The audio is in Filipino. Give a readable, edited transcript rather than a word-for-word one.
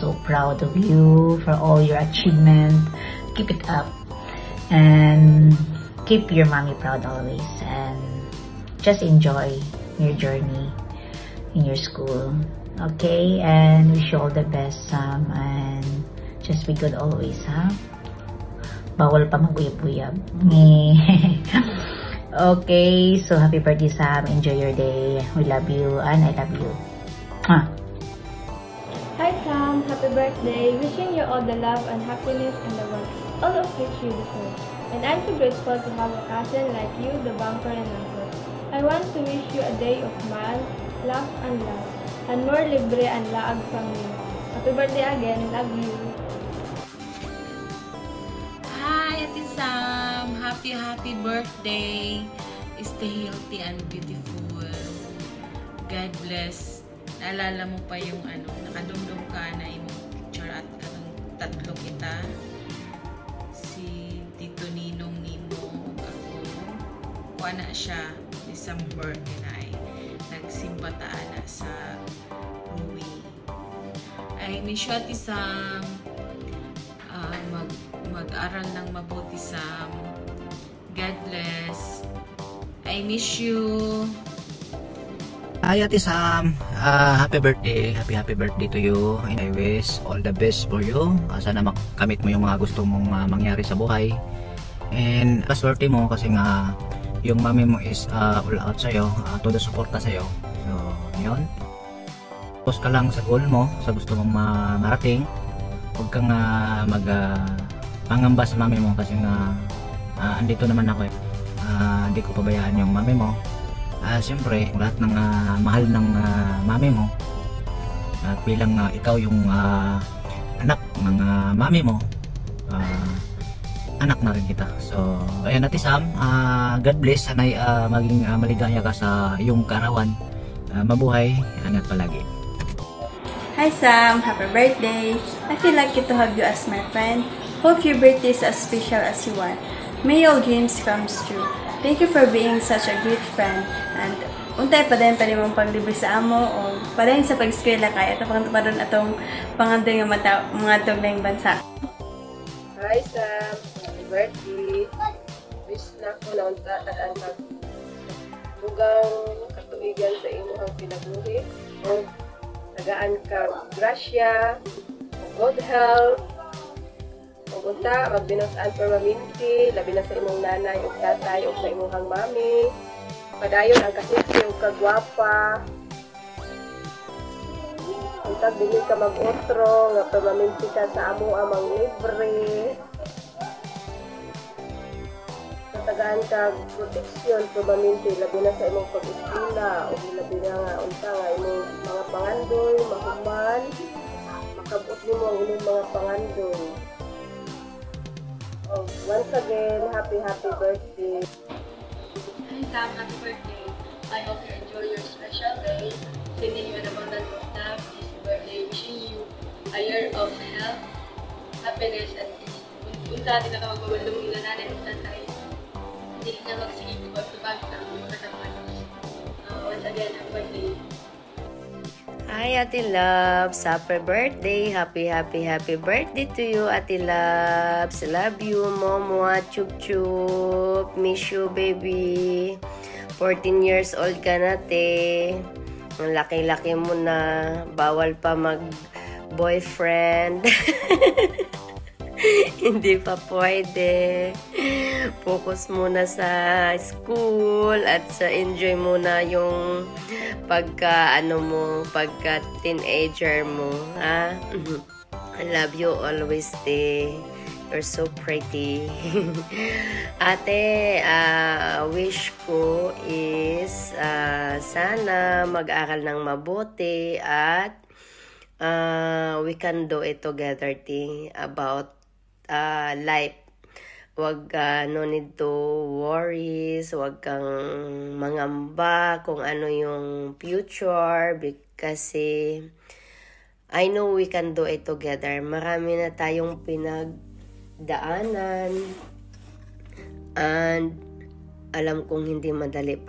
so proud of you for all your achievement. Keep it up. And keep your mommy proud always. And just enjoy your journey in your school. Okay? And wish you all the best, Sam. And just be good always, ha? Bawal pa mag-uyab-uyab. Okay, so happy birthday, Sam. Enjoy your day. We love you and I love you. Hi, Sam. Happy birthday. Wishing you all the love and happiness in the world, all of which you deserve. And I'm so grateful to have a cousin like you, the bumper and uncle. I want to wish you a day of smile, laugh, and love, and more libre and laag from you. Happy birthday again. Love you. Hi, Ate Sam. Happy birthday. Stay healthy and beautiful. God bless. Naalala mo pa yung nakadumdum ka na yung picture at kanong tatlo kita. Si Tito Ninong Nino ako. Kuha na siya December ay nagsimbataan na sa Rui. I miss you, Ate Sam. Mag-aral ng mabuti, Sam. God bless. I miss you. Hi, Ate Sam. Happy birthday. Happy birthday to you. And I wish all the best for you. Sana makamit mo yung mga gusto mong mangyari sa buhay. And paswerte mo kasi nga yung mami mo is all out sa'yo. Todo suporta sa'yo. So, yun. Focus ka lang sa goal mo, sa gusto mong marating. Huwag kang pangamba sa mami mo kasi nga andito naman ako eh. Hindi ko pabayaan yung mami mo. Siyempre, lahat ng mahal ng mami mo at bilang ikaw yung anak ng mami mo, anak na rin kita. So, ayan, Ate Sam, God bless. Sana'y maging maligaya ka sa iyong karawan. Mabuhay, angat palagi. Hi Sam, happy birthday. I feel lucky to have you as my friend. Hope your birthday is as special as you want. May all dreams comes true. Thank you for being such a great friend. And untay pa din mong paglibre sa amo o pa din sa pag-eskwela kaya ito pa rin atong pangandoy nga mga tugnaing bansa. Hi Sam, happy birthday. Wish na ko na unta at ang dugang katuigan sa imong pinabuhi. Tagaan ka grasya, good health, unta magbinos-an permanente, labi na sa imong nanay ug tatay ug sa imong mami. Padayon ang kasiksi ug kagwapa. Unta dili ka mag-otro nga permanente ka sa amo amang libre. Tagaan ka proteksyon permanente labi na sa imong pag-eskwela ug labi na nga unta nga imong mga pangandoy, mahuman, makabot nimo ang imong mga pangandoy. Once again, happy birthday. Hi Sam, happy birthday. I hope you enjoy your special day. Sending you an abundance of love this birthday. Wishing you a year of health, happiness, and peace. Unta, di na ka magbabaldong mula nanay at tatay. Hindi na magsigig ko at tubag na once again, happy birthday. Hi, Ate Loves. Happy birthday. Happy birthday to you, Ate Loves. Love you, Momwa. Chup chup. Miss you, baby. 14 years old ka na, te. Ang laki-laki mo na. Bawal pa mag-boyfriend. Hindi pa pwede. Focus muna sa school at sa enjoy muna yung pagka teenager mo, ha? I love you always, te. You're so pretty. Ate, wish ko is sana mag-aral ng mabuti at we can do it together, te, about life. Wag no need to worries, wag kang mangamba kung ano yung future kasi I know we can do it together. Marami na tayong pinagdaanan and alam kong hindi madali